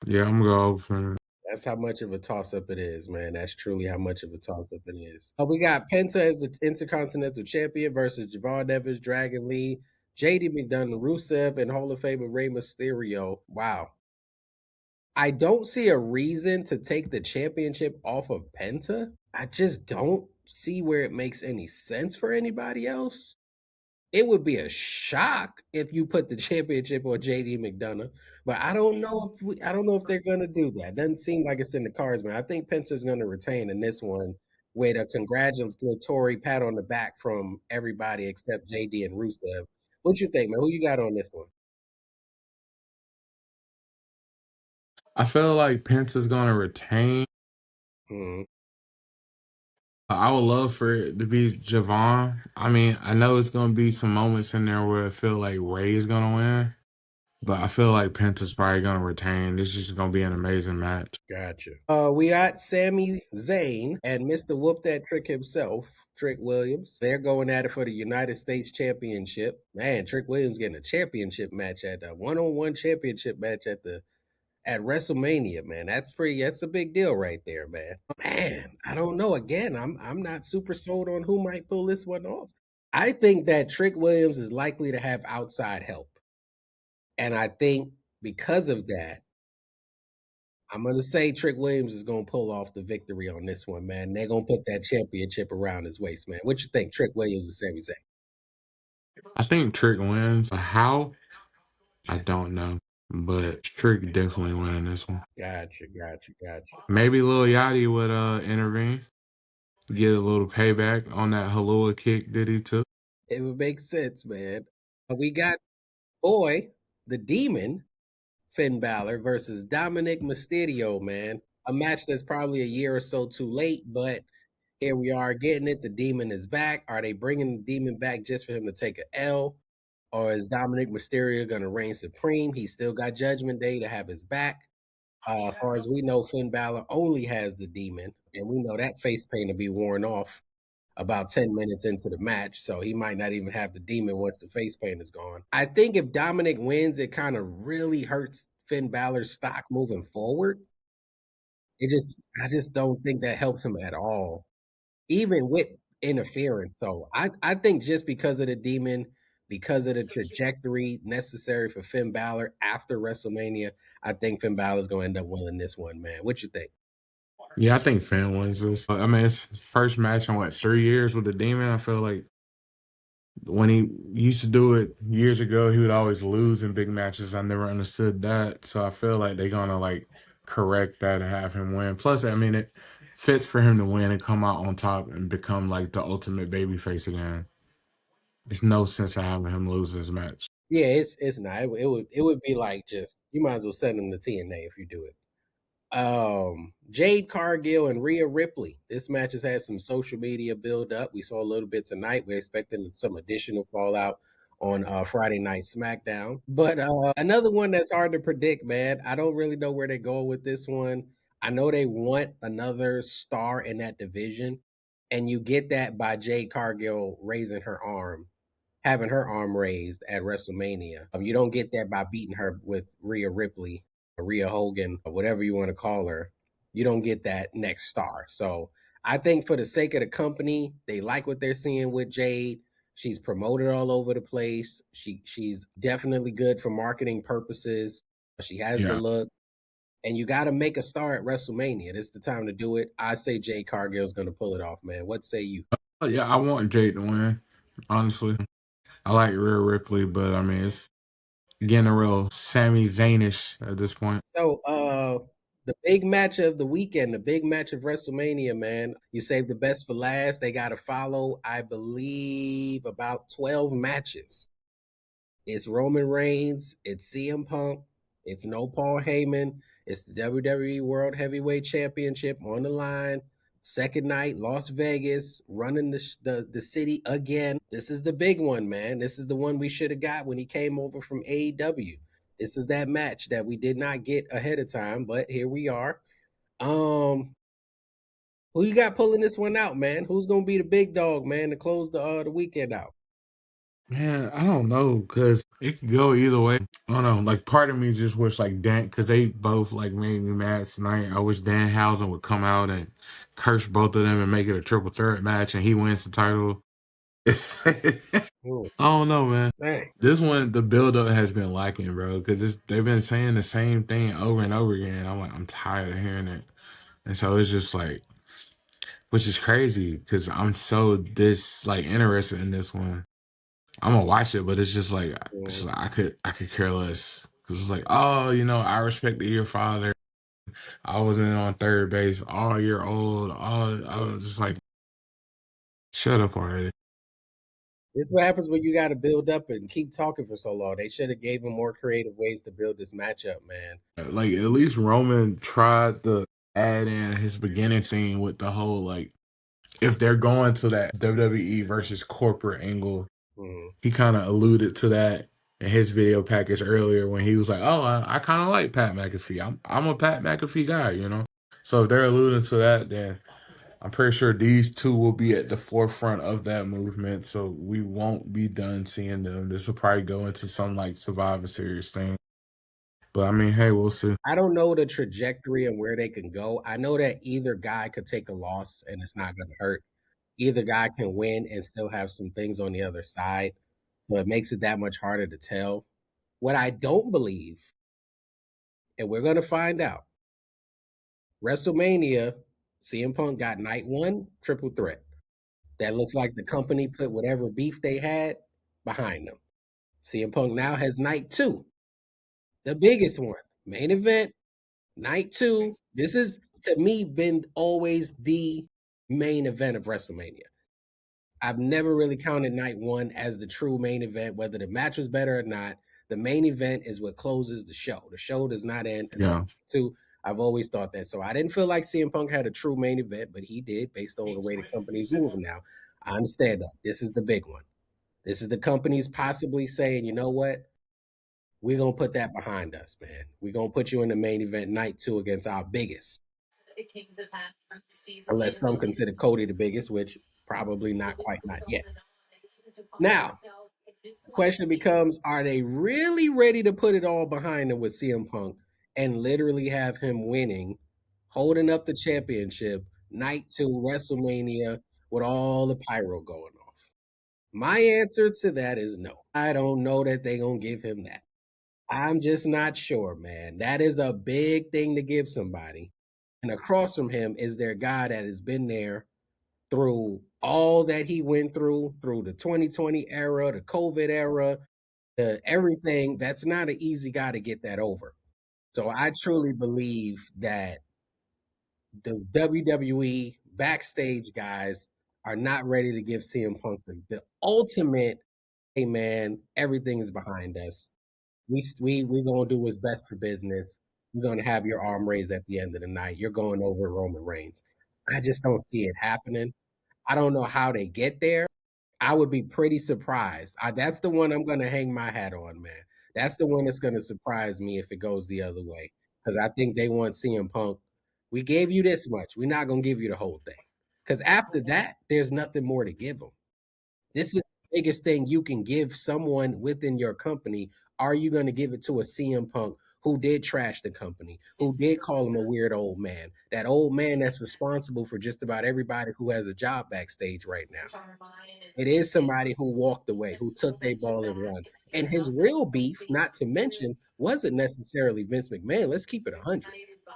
Yeah, I'm gonna go over Femi. that's how much of a toss up it is, man. That's truly how much of a toss up it is. We got Penta as the Intercontinental Champion versus Javon Evans, Dragon Lee, JD McDonough, Rusev, and Hall of Famer Rey Mysterio. Wow. I don't see a reason to take the championship off of Penta. I just don't see where it makes any sense for anybody else. It would be a shock if you put the championship on JD McDonough, but I don't know if they're gonna do that. Doesn't seem like it's in the cards, man. I think Penta's gonna retain in this one with a congratulatory pat on the back from everybody except JD and Rusev. What you think, man? Who you got on this one? I feel like Pence is gonna retain. Hmm. I would love for it to be Javon. I mean, I know it's gonna be some moments in there where I feel like Ray is gonna win, but I feel like Pence is probably gonna retain. This is just gonna be an amazing match. Gotcha. We got Sami Zayn and Mr. Whoop That Trick himself, Trick Williams. They're going at it for the United States Championship. Man, Trick Williams getting a championship match at the one-on-one championship match at WrestleMania, man. That's a big deal right there, man. Man, I don't know. Again, I'm not super sold on who might pull this one off. I think that Trick Williams is likely to have outside help. And I think because of that, I'm gonna say Trick Williams is gonna pull off the victory on this one, man. They're gonna put that championship around his waist, man. What you think, Trick Williams and Sami Zayn? I think Trick wins. How? I don't know, but Trick definitely winning this one. Gotcha. Maybe Lil Yachty would intervene, get a little payback on that Halua kick that he took. It would make sense, man. We got Boy, the Demon, Finn Balor versus Dominic Mysterio, man. A match that's probably a year or so too late, but here we are getting it. The Demon is back. Are they bringing the Demon back just for him to take a L? Or is Dominic Mysterio going to reign supreme? He still got Judgment Day to have his back. As far as we know, Finn Balor only has the Demon, and we know that face paint to be worn off about 10 minutes into the match, so he might not even have the Demon once the face paint is gone. I think if Dominic wins, it kind of really hurts Finn Balor's stock moving forward. I just don't think that helps him at all, even with interference. So I think just because of the Demon, because of the trajectory necessary for Finn Balor after WrestleMania, I think Finn Balor's going to end up winning this one, man. What you think? Yeah, I think Finn wins this. I mean, it's his first match in what 3 years with the Demon. I feel like when he used to do it years ago, he would always lose in big matches. I never understood that, so I feel like they're gonna like correct that and have him win. Plus, I mean, it fits for him to win and come out on top and become like the ultimate babyface again. There's no sense of having him lose this match. Yeah, it's not. It would be like just you might as well send him to TNA if you do it. Jade Cargill and Rhea Ripley. This match has had some social media build up. We saw a little bit tonight. We're expecting some additional fallout on Friday Night SmackDown. But another one that's hard to predict, man. I don't really know where they go with this one. I know they want another star in that division, and you get that by Jade Cargill raising her arm, having her arm raised at WrestleMania. You don't get that by beating her with Rhea Ripley, or Rhea Hogan, or whatever you want to call her. You don't get that next star. So I think for the sake of the company, they like what they're seeing with Jade. She's promoted all over the place. She's definitely good for marketing purposes. She has the Yeah. look. And you got to make a star at WrestleMania. This is the time to do it. I say Jade Cargill's going to pull it off, man. What say you? Yeah, I want Jade to win. Honestly, I like Rhea Ripley, but I mean, it's getting a real Sami Zaynish at this point. So, the big match of the weekend, the big match of WrestleMania, man. You saved the best for last. They got to follow, I believe, about 12 matches. It's Roman Reigns, it's CM Punk, it's no Paul Heyman, it's the WWE World Heavyweight Championship on the line. Second night, Las Vegas, running the city again. This is the big one, man. This is the one we should have got when he came over from AEW. This is that match that we did not get ahead of time, but here we are. Who you got pulling this one out, man? Who's gonna be the big dog, man, to close the weekend out? Man, I don't know because it could go either way. I don't know. Like, part of me just wish like Dan, because they both like made me mad tonight. I wish Danhausen would come out and curse both of them and make it a triple threat match, and he wins the title. It's, I Mm, don't know, man. dang. This one, the buildup has been lacking, bro, because they've been saying the same thing over and over again. I'm like, I'm tired of hearing it, and so it's just like, which is crazy because I'm so like interested in this one. I'm gonna watch it, but it's just like, Mm. I could care less because it's like, oh, I respected your father. I wasn't on third base all year old. All I was just like, shut up already. This is what happens when you got to build up and keep talking for so long. They should have gave him more creative ways to build this matchup, man. Like, at least Roman tried to add in his beginning thing with the whole like, if they're going to that WWE versus corporate angle, Mhm. he kind of alluded to that in his video package earlier when he was like, "Oh, I kind of like Pat McAfee. I'm a Pat McAfee guy." So if they're alluding to that, then I'm pretty sure these two will be at the forefront of that movement. So we won't be done seeing them. This will probably go into some like Survivor Series thing. But I mean, hey, we'll see. I don't know the trajectory and where they can go. I know that either guy could take a loss and it's not going to hurt. Either guy can win and still have some things on the other side. So it makes it that much harder to tell. What I don't believe, and we're going to find out, WrestleMania, CM Punk got night one, triple threat. That looks like the company put whatever beef they had behind them. CM Punk now has night two, the biggest one, main event, night two. This is to me been always the main event of WrestleMania. I've never really counted night one as the true main event, whether the match was better or not. The main event is what closes the show. The show does not end until Yeah, two. I've always thought that. So I didn't feel like CM Punk had a true main event, but he did based on the way the company's moving now. I understand that. This is the big one. This is the company's possibly saying, you know what? We're gonna put that behind us, man. We're gonna put you in the main event night two against our biggest. Unless some consider Cody the biggest, which probably not quite not yet. Now, the question becomes, are they really ready to put it all behind them with CM Punk and literally have him winning, holding up the championship, night two, WrestleMania, with all the pyro going off? My answer to that is no. I don't know that they're going to give him that. I'm just not sure, man. That is a big thing to give somebody. And across from him is their guy that has been there through all that he went through the 2020 era, the COVID era, everything. That's not an easy guy to get that over. So I truly believe that the WWE backstage guys are not ready to give CM Punk the ultimate, hey man, everything is behind us. We gonna do what's best for business. We're gonna have your arm raised at the end of the night. You're going over Roman Reigns. I just don't see it happening. I don't know how they get there. I would be pretty surprised. That's the one I'm going to hang my hat on, man. That's the one that's going to surprise me if it goes the other way. Because I think they want CM Punk. We gave you this much. We're not going to give you the whole thing. Because after that, there's nothing more to give them. This is the biggest thing you can give someone within your company. Are you going to give it to a CM Punk who did trash the company, who did call him a weird old man, that old man that's responsible for just about everybody who has a job backstage right now? It is somebody who walked away, who took their ball and run. And his real beef, not to mention, wasn't necessarily Vince McMahon. Let's keep it 100.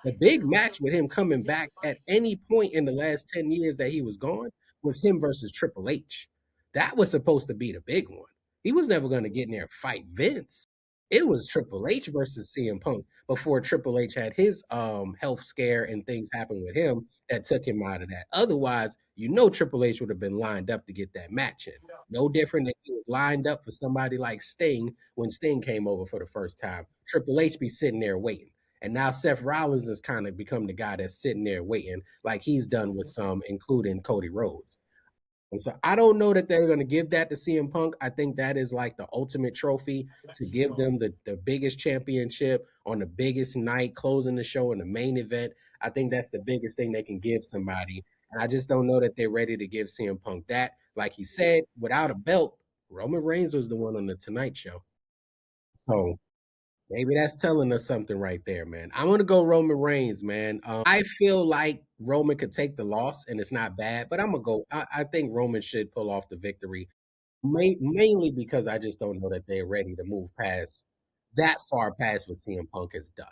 The big match with him coming back at any point in the last 10 years that he was gone was him versus Triple H. That was supposed to be the big one. He was never going to get in there and fight Vince. It was Triple H versus CM Punk before Triple H had his health scare and things happen with him that took him out of that. Otherwise, Triple H would have been lined up to get that match in. No different than he was lined up for somebody like Sting when Sting came over for the first time. Triple H be sitting there waiting. And now Seth Rollins has kind of become the guy that's sitting there waiting, like he's done with some, including Cody Rhodes. And so I don't know that they're going to give that to CM Punk. I think that is like the ultimate trophy to give them the biggest championship on the biggest night, closing the show in the main event. I think that's the biggest thing they can give somebody. And I just don't know that they're ready to give CM Punk that. Like he said, without a belt, Roman Reigns was the one on the Tonight Show. So maybe that's telling us something right there, man. I'm gonna go Roman Reigns, man. I feel like Roman could take the loss, and it's not bad. But I'm gonna go. I think Roman should pull off the victory, mainly because I just don't know that they're ready to move past that far past what CM Punk has done.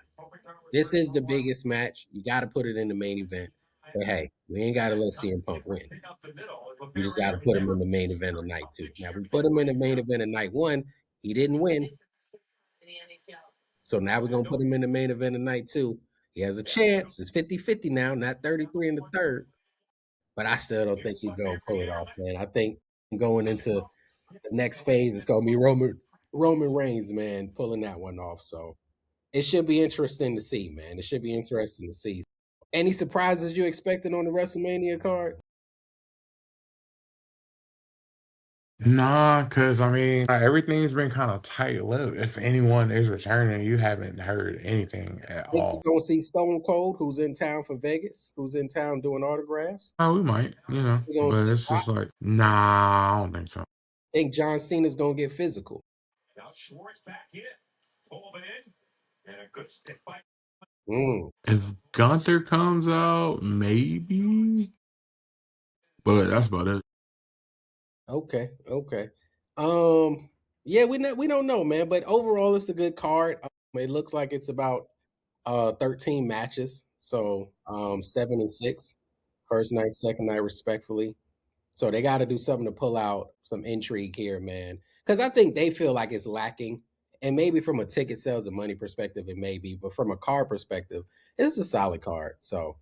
This is the biggest match. You got to put it in the main event. But hey, we ain't got to let CM Punk win. We just got to put him in the main event of night two. Now we put him in the main event of night one. He didn't win. So now we're going to put him in the main event of night two. He has a chance. It's 50-50 now, not 33 in the third. But I still don't think he's going to pull it off, man. I think going into the next phase, it's going to be Roman Reigns, man, pulling that one off. So it should be interesting to see, man. It should be interesting to see. Any surprises you expected on the WrestleMania card? Nah, because I mean, everything's been kind of tight-lipped. If anyone is returning, you haven't heard anything at Think you're all. going to see Stone Cold, who's in town for Vegas, who's in town doing autographs? Oh, we might, You're going to but see it's Rock. just like, nah, I don't think so. Think John Cena's going to get physical. If Gunther comes out, maybe, but that's about it. Okay. Yeah, we don't know, man. But overall, it's a good card. It looks like it's about 13 matches, so 7 and 6, first night, second night, respectfully. So they got to do something to pull out some intrigue here, man. Because I think they feel like it's lacking, and maybe from a ticket sales and money perspective, it may be, but from a card perspective, it's a solid card. So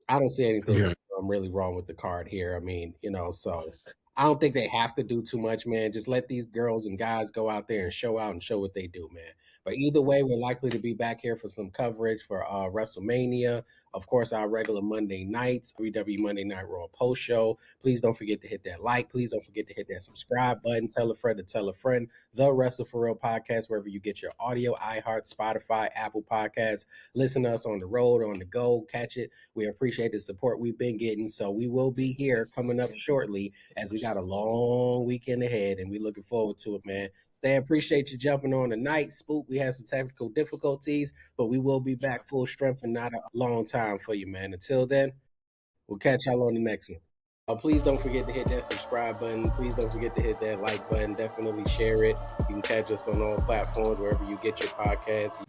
I don't see anything Yeah. really wrong with the card here. I mean, so I don't think they have to do too much, man. Just let these girls and guys go out there and show out and show what they do, man. But either way, we're likely to be back here for some coverage for WrestleMania. Of course, our regular Monday nights, WWE Monday Night Raw post show. Please don't forget to hit that like. Please don't forget to hit that subscribe button. Tell a friend to tell a friend. The Wrestle for Real podcast, wherever you get your audio, iHeart, Spotify, Apple Podcasts. Listen to us on the road, on the go, catch it. We appreciate the support we've been getting. So we will be here coming up shortly as we got a long weekend ahead, and we're looking forward to it, man. Stan, appreciate you jumping on tonight. Spook, we had some technical difficulties, but we will be back full strength and not a long time for you, man. Until then, we'll catch y'all on the next one. Please don't forget to hit that subscribe button. Please don't forget to hit that like button. Definitely share it. You can catch us on all platforms, wherever you get your podcasts.